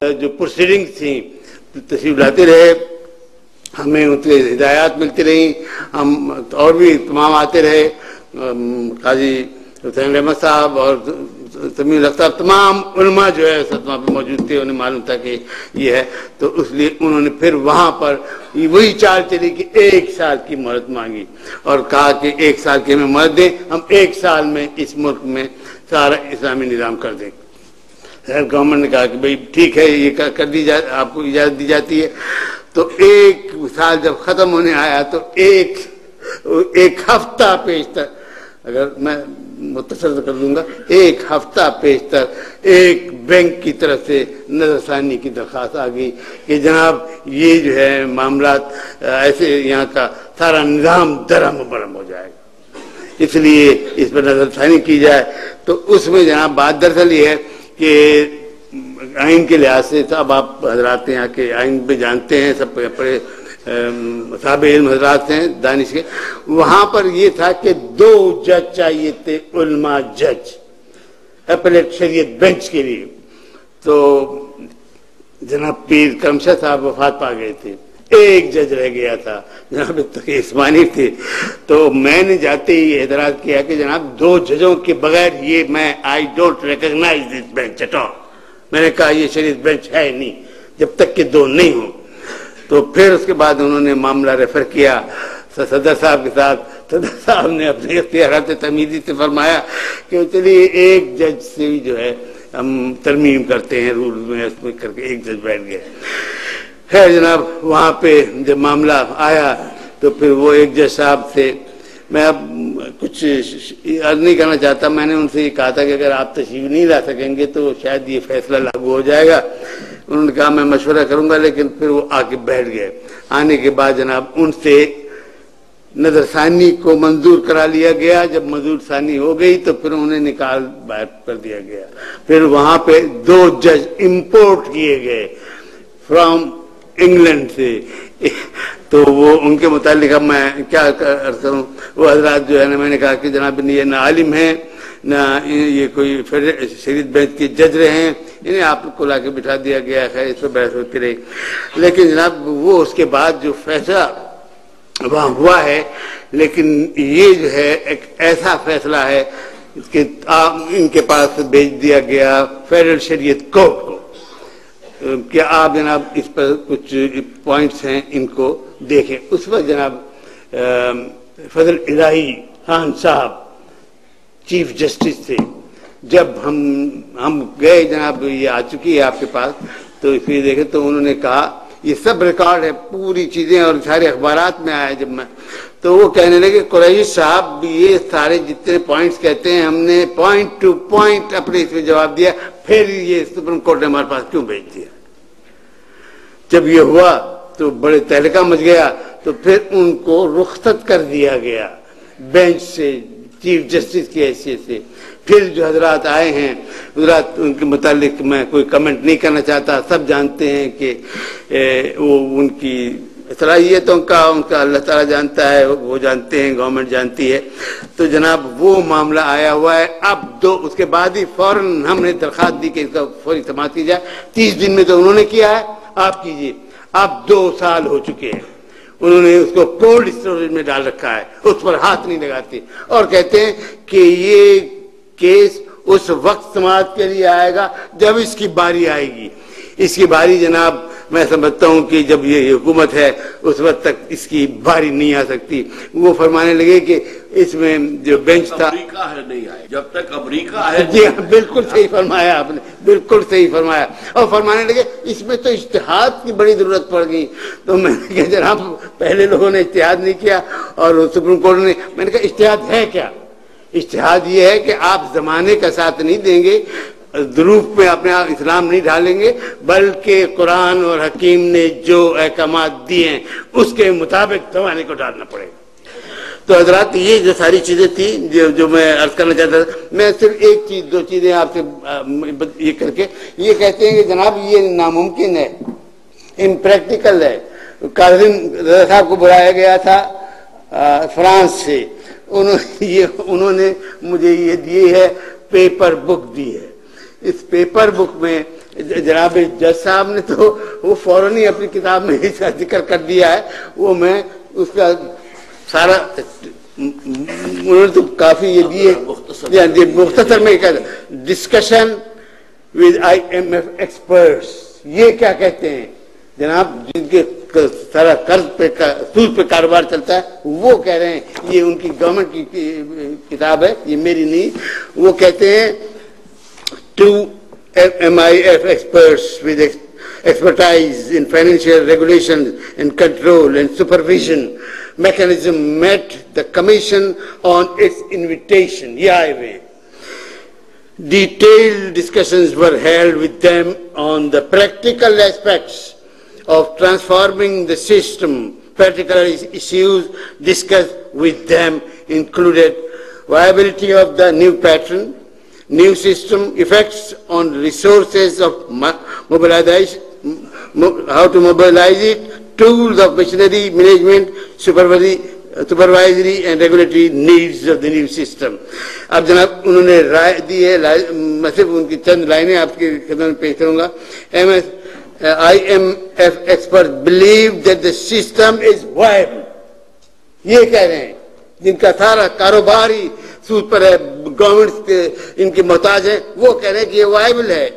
جو پروسیڈنگ تھیں تشریف لاتے رہے، ہمیں ان سے ہدایات ملتی رہیں، ہم اور بھی تمام آتے رہے، قاضی حسین احمد صاحب اور سمیع الحق صاحب، تمام علماء جو ہے وہاں پہ موجود تھے، انہیں معلوم تھا کہ یہ ہے، تو اس لیے انہوں نے پھر وہاں پر وہی چال چلی کہ 1 سال کی مہلت مانگی اور کہا کہ 1 سال کی ہمیں مہلت دیں، ہم 1 سال میں اس ملک میں سارا اسلامی نظام کر دیں۔ گورنمنٹ نے کہا کہ بھئی ٹھیک ہے، یہ کر دی جائے، آپ کو اجازت دی جاتی ہے۔ تو 1 سال جب ختم ہونے آیا تو ایک ہفتہ پیشتر، اگر میں مختصر کر دوں گا، 1 ہفتہ پیشتر ایک بینک کی طرف سے نظر ثانی کی درخواست آ گئی کہ جناب یہ جو ہے معاملات ایسے یہاں کا سارا نظام درہم و برہم ہو جائے گا، اس لیے اس پر نظر ثانی کی جائے۔ تو اس میں جناب بات دراصل یہ ہے کہ آئین کے لحاظ سے سب آپ حضرات یہاں کے آئین پہ جانتے ہیں، سب بڑے صاحب علم حضرات ہیں دانش کے، وہاں پر یہ تھا کہ 2 جج چاہیے تھے، علماء جج اپلیٹ شریعت بینچ کے لیے۔ تو جناب پیر کرم شاہ صاحب وفات پا گئے تھے، 1 جج رہ گیا تھا، جناب تقی عثمانی تھے۔ تو میں نے جاتے ہی اعتراض کیا کہ جناب 2 ججوں کے بغیر یہ میں I don't recognize this bench at all، میں نے کہا یہ شریعت بینچ ہے نہیں جب تک کہ 2 نہیں ہوں۔ تو پھر اس کے بعد انہوں نے معاملہ ریفر کیا صدر صاحب کے ساتھ، صدر صاحب نے اپنے اختیارات تمیزی سے فرمایا کہ چلیے 1 جج سے بھی جو ہے ہم ترمیم کرتے ہیں رول میں، اس میں کر کے 1 جج بیٹھ گئے۔ خیر جناب وہاں پہ جب معاملہ آیا تو پھر وہ 1 جج صاحب سے میں اب کچھ عرض نہیں کرنا چاہتا، میں نے ان سے یہ کہا تھا کہ اگر آپ تشریف نہیں لا سکیں گے تو شاید یہ فیصلہ لاگو ہو جائے گا۔ انہوں نے کہا میں مشورہ کروں گا، لیکن پھر وہ آ کے بیٹھ گئے۔ آنے کے بعد جناب ان سے نظر ثانی کو منظور کرا لیا گیا، جب منظور ثانی ہو گئی تو پھر انہیں نکال باہر کر دیا گیا۔ پھر وہاں پہ 2 جج امپورٹ کیے گئے فرام انگلینڈ سے، تو وہ ان کے متعلق اب میں کیا کروں، وہ حضرات جو ہے نا، میں نے کہا کہ جناب یہ نہ عالم ہیں نہ یہ کوئی شریعت بینچ کے جج رہے ہیں، انہیں آپ کو لا کے بٹھا دیا گیا، خیر اس پہ بحث ہوتی رہی۔ لیکن جناب وہ اس کے بعد جو فیصلہ وہاں ہوا ہے، لیکن یہ جو ہے ایک ایسا فیصلہ ہے کہ ان کے پاس بھیج دیا گیا فیڈرل شریعت کورٹ کو، کہ آپ جناب اس پر کچھ پوائنٹس ہیں ان کو دیکھیں۔ اس وقت جناب فضل الہی خان صاحب چیف جسٹس تھے۔ جب ہم گئے جناب، یہ آ چکی ہے آپ کے پاس، تو اس لیے دیکھیں تو انہوں نے کہا، یہ سب ریکارڈ ہے پوری چیزیں اور سارے اخبارات میں آیا جب میں، تو وہ کہنے لگے قریشی صاحب یہ سارے جتنے پوائنٹس کہتے ہیں ہم نے پوائنٹ ٹو پوائنٹ اپنے اس میں جواب دیا، پھر یہ سپریم کورٹ نے ہمارے پاس کیوں بھیج دیا؟ جب یہ ہوا تو بڑے تہلکہ مچ گیا، تو پھر ان کو رخصت کر دیا گیا بینچ سے، چیف جسٹس کی حیثیت سے۔ پھر جو حضرات آئے ہیں، حضرات ان کے متعلق میں کوئی کمنٹ نہیں کرنا چاہتا، سب جانتے ہیں کہ وہ ان کی صلاحیتوں کا ان کا اللہ تعالیٰ جانتا ہے، وہ جانتے ہیں، گورنمنٹ جانتی ہے۔ تو جناب وہ معاملہ آیا ہوا ہے، اب اس کے بعد ہی فوراً ہم نے درخواست دی کہ اس کا فوری سماعت کی جائے۔ 30 دن میں تو انہوں نے کیا ہے، آپ کیجئے۔ اب 2 سال ہو چکے ہیں، انہوں نے اس کو کولڈ اسٹوریج میں ڈال رکھا ہے، اس پر ہاتھ نہیں لگاتے، اور کہتے ہیں کہ یہ کیس اس وقت سماعت کے لیے آئے گا جب اس کی باری آئے گی۔ اس کی باری جناب میں سمجھتا ہوں کہ جب یہ حکومت ہے اس وقت تک اس کی باری نہیں آ سکتی۔ وہ فرمانے لگے کہ اس میں جو بینچ تھا، امریکہ ہے نہیں آئے جب تک امریکہ ہے۔ جی بالکل صحیح فرمایا آپ نے، بالکل صحیح فرمایا۔ اور فرمانے لگے اس میں تو اجتہاد کی بڑی ضرورت پڑ گئی۔ تو میں نے کہا جناب پہلے لوگوں نے اجتہاد نہیں کیا اور سپریم کورٹ نے، میں نے کہا اجتہاد ہے کیا؟ اجتہاد یہ ہے کہ آپ زمانے کا ساتھ نہیں دیں گے، ظروف میں اپنے اسلام نہیں ڈالیں گے، بلکہ قرآن اور حکیم نے جو احکامات دیے ہیں اس کے مطابق زمانے کو ڈالنا پڑے گا۔ تو حضرات یہ جو ساری چیزیں تھیں جو میں عرض کرنا چاہتا تھا، میں صرف 1 چیز 2 چیزیں آپ سے یہ کر کے یہ کہتے ہیں کہ جناب یہ ناممکن ہے، امپریکٹیکل ہے۔ کاظم رضا صاحب کو بلایا گیا تھا فرانس سے، انہوں نے مجھے یہ دی ہے، پیپر بک دی ہے۔ اس پیپر بک میں جناب جج صاحب نے تو وہ فوراً ہی اپنی کتاب میں اس کا ذکر کر دیا ہے. وہ میں اس کا سارا انہوں نے تو کافی یہ دیے مختصر میں ڈسکشن ود IMF ایکسپرٹس. یہ کیا کہتے ہیں جناب جن کے سارا قرض پہ سود پہ کاروبار چلتا ہے, وہ کہہ رہے ہیں, یہ ان کی گورنمنٹ کی کتاب ہے, یہ میری نہیں. وہ کہتے ہیں to MIF experts with expertise in financial regulation and control and supervision mechanism met the commission on its invitation. یہ آئے ہوئے. Detailed discussions were held with them on the practical aspects of transforming the system. Particular issues discussed with them included viability of the new pattern, new system, effects on resources of mobilization, how to mobilize it, tools of machinery management, supervisory and regulatory needs of the new system. اب جناب انہوں نے رائے دی ہے, میں صرف ان کی چند لائنیں آپ کی خدمت میں پیش کروں گا. IMF experts believe that the system is viable. یہ کہہ رہے ہیں جن کا سارا کاروبار ہی سود پر ہے, گورنمنٹ ان کی محتاج ہے, وہ کہہ رہے ہیں کہ یہ وائبل ہے.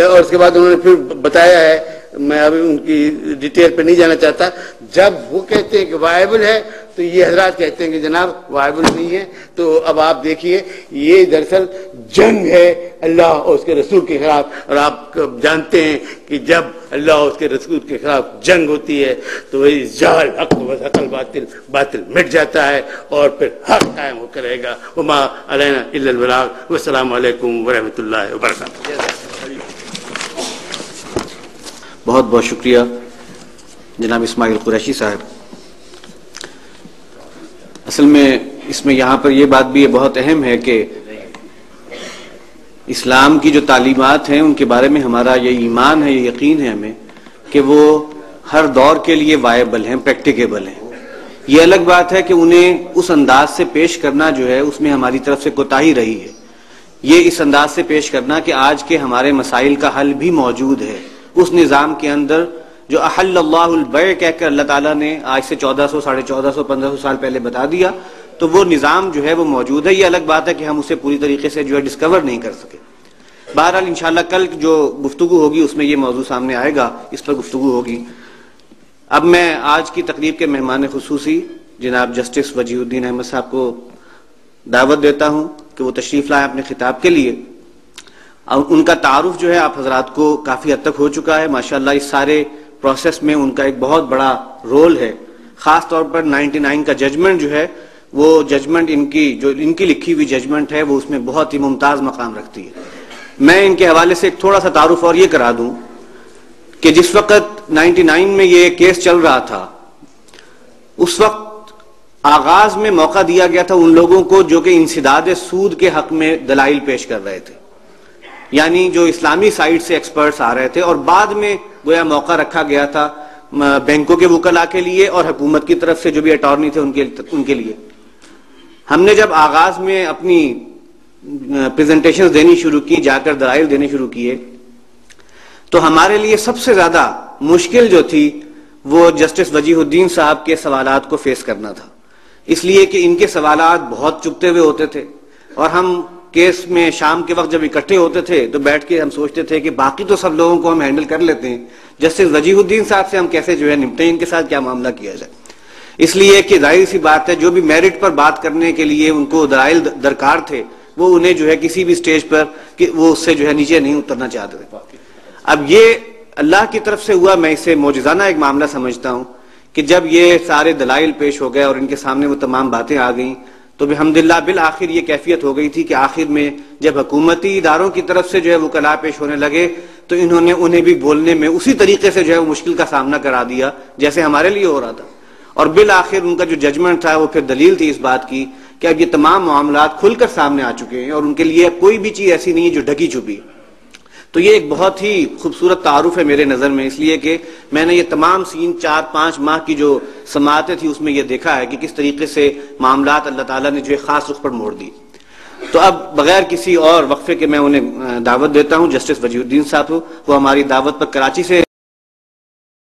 اور اس کے بعد انہوں نے پھر بتایا ہے, میں ابھی ان کی ڈیٹیل پہ نہیں جانا چاہتا, جب وہ کہتے ہیں کہ وائبل ہے تو یہ حضرات کہتے ہیں کہ جناب وائبل نہیں ہے. تو اب آپ دیکھیے یہ دراصل جنگ ہے اللہ اور اس کے رسول کے خلاف, اور آپ جانتے ہیں کہ جب اللہ اور اس کے رسول کے خلاف جنگ ہوتی ہے تو وہی جال حق و حقل باطل مٹ جاتا ہے اور پھر حق قائم ہو کر رہے گا. وما علینا الا البلاغ. والسلام علیکم ورحمۃ اللہ وبرکاتہ. بہت بہت شکریہ جناب اسماعیل قریشی صاحب. اصل میں اس میں یہاں پر یہ بات بھی بہت اہم ہے کہ اسلام کی جو تعلیمات ہیں ان کے بارے میں ہمارا یہ ایمان ہے, یہ یقین ہے ہمیں کہ وہ ہر دور کے لیے وائبل ہیں, پریکٹیکیبل ہیں. یہ الگ بات ہے کہ انہیں اس انداز سے پیش کرنا جو ہے اس میں ہماری طرف سے کوتاہی رہی ہے. یہ اس انداز سے پیش کرنا کہ آج کے ہمارے مسائل کا حل بھی موجود ہے اس نظام کے اندر جو احل اللہ البیع کہہ کر اللہ تعالیٰ نے آج سے 1400, 1450, 1500 سال پہلے بتا دیا, تو وہ نظام جو ہے وہ موجود ہے. یہ الگ بات ہے کہ ہم اسے پوری طریقے سے جو ہے ڈسکور نہیں کر سکے. بہرحال انشاءاللہ کل جو گفتگو ہوگی اس میں یہ موضوع سامنے آئے گا, اس پر گفتگو ہوگی. اب میں آج کی تقریب کے مہمان خصوصی جناب جسٹس وجیہ الدین احمد صاحب کو دعوت دیتا ہوں کہ وہ تشریف لائیں اپنے خطاب کے لیے. ان کا تعارف جو ہے آپ حضرات کو کافی حد تک ہو چکا ہے. ماشاءاللہ اس سارے پروسیس میں ان کا ایک بہت بڑا رول ہے. خاص طور پر 99 کا ججمنٹ جو ہے وہ ججمنٹ ان کی لکھی ہوئی ججمنٹ ہے وہ اس میں بہت ہی ممتاز مقام رکھتی ہے. میں ان کے حوالے سے ایک تھوڑا سا تعارف اور یہ کرا دوں کہ جس وقت 99 میں یہ کیس چل رہا تھا اس وقت آغاز میں موقع دیا گیا تھا ان لوگوں کو جو کہ انسداد سود کے حق میں دلائل پیش کر رہے تھے, یعنی جو اسلامی سائٹ سے ایکسپرٹس آ رہے تھے, اور بعد میں گویا موقع رکھا گیا تھا بینکوں کے وکلاء کے لیے اور حکومت کی طرف سے جو بھی اٹارنی تھے ان کے لیے. ہم نے جب آغاز میں اپنی پریزنٹیشنز دینی شروع کی, جا کر دلائل دینے شروع کیے, تو ہمارے لیے سب سے زیادہ مشکل جو تھی وہ جسٹس وجیہ الدین صاحب کے سوالات کو فیس کرنا تھا. اس لیے کہ ان کے سوالات بہت چبھتے ہوئے ہوتے تھے, اور ہم کیس میں شام کے وقت جب اکٹھے ہوتے تھے تو بیٹھ کے ہم سوچتے تھے کہ باقی تو سب لوگوں کو ہم ہینڈل کر لیتے ہیں, جسٹس وجیہ الدین صاحب سے ہم کیسے جو ہے نپٹیں, ان کے ساتھ کیا معاملہ کیا جائے. اس لیے کہ ظاہر سی بات ہے جو بھی میرٹ پر بات کرنے کے لیے ان کو دلائل درکار تھے وہ انہیں جو ہے کسی بھی سٹیج پر وہ اس سے جو ہے نیچے نہیں اترنا چاہتے تھے. اب یہ اللہ کی طرف سے ہوا, میں اسے معجزانہ ایک معاملہ سمجھتا ہوں کہ جب یہ سارے دلائل پیش ہو گئے اور ان کے سامنے وہ تمام باتیں آ گئیں تو الحمدللہ بالآخر یہ کیفیت ہو گئی تھی کہ آخر میں جب حکومتی اداروں کی طرف سے جو ہے وکلاء پیش ہونے لگے تو انہوں نے انہیں بھی بولنے میں اسی طریقے سے جو ہے وہ مشکل کا سامنا کرا دیا جیسے ہمارے لیے ہو رہا تھا. اور بالآخر ان کا جو ججمنٹ تھا وہ پھر دلیل تھی اس بات کی کہ اب یہ تمام معاملات کھل کر سامنے آ چکے ہیں اور ان کے لیے کوئی بھی چیز ایسی نہیں ہے جو ڈھکی چھپی. تو یہ ایک بہت ہی خوبصورت تعارف ہے میرے نظر میں, اس لیے کہ میں نے یہ تمام 4-5 ماہ کی جو سماعتیں تھی اس میں یہ دیکھا ہے کہ کس طریقے سے معاملات اللہ تعالیٰ نے جو خاص رخ پر موڑ دی. تو اب بغیر کسی اور وقفے کے میں انہیں دعوت دیتا ہوں، جسٹس وجی الدین صاحب، وہ ہماری دعوت پر کراچی سے